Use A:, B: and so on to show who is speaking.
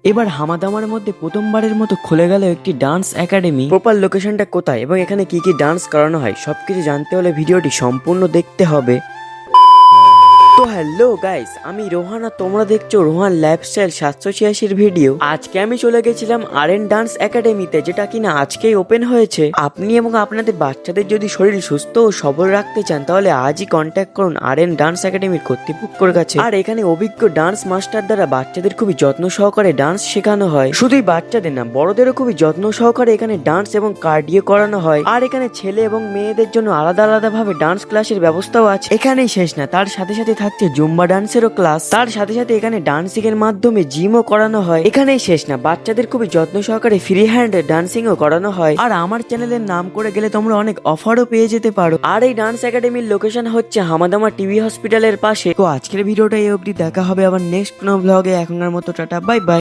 A: এবার হামাদামার মধ্যে প্রথমবারের মতো খুলে গেল একটি ডান্স একাডেমি। প্রপার লোকেশনটা কোথায় এবং এখানে কি কি ডান্স করানো হয় সবকিছু জানতে হলে ভিডিওটি সম্পূর্ণ দেখতে হবে। তো হ্যালো গাইস, আমি রোহান আর তোমরা দেখছো রোহান লাইফস্টাইল 786 ভিডিও। আজকে আমি চলে গেছিলাম আরএন ডান্স একাডেমিতে, যেটা কিনা আজকেই ওপেন হয়েছে। আপনি এবং আপনাদের বাচ্চাদের যদি শরীর সুস্থ ও সবল রাখতে চান তাহলে আজই কন্ট্যাক্ট করুন আরএন ডান্স একাডেমির কর্তৃপক্ষের কাছে। আর এখানে অভিজ্ঞ ডান্স মাস্টার দ্বারা বাচ্চাদের খুবই যত্ন সহকারে ডান্স শেখানো হয়। শুধুই বাচ্চাদের না, বড়দেরও খুবই যত্ন সহকারে এখানে ডান্স এবং কার্ডিও করানো হয়। আর এখানে ছেলে এবং মেয়েদের জন্য আলাদা আলাদা ভাবে ডান্স ক্লাসের ব্যবস্থাও আছে। এখানেই শেষ না, তার সাথে সাথে থাকছে জুম্বা ডান্সেরও ক্লাস। তার সাথে সাথে এখানে ডান্সিং এর মাধ্যমে জিমও করানো হয়। এখানেই শেষ না, বাচ্চাদের খুবই যত্ন সহকারে ফ্রি হ্যান্ড ডান্সিংও করানো হয়। আর আমার চ্যানেলের নাম করে গেলে তোমরা অনেক অফারও পেয়ে যেতে পারো। আর এই ডান্স একাডেমির লোকেশন হচ্ছে হামাদামা টিভি হসপিটালের পাশে। তো আজকের ভিডিওটা এই অবধি, দেখা হবে আবার নেক্সট কোনো ব্লগে। এখনকার মতো টাটা, বাই বাই।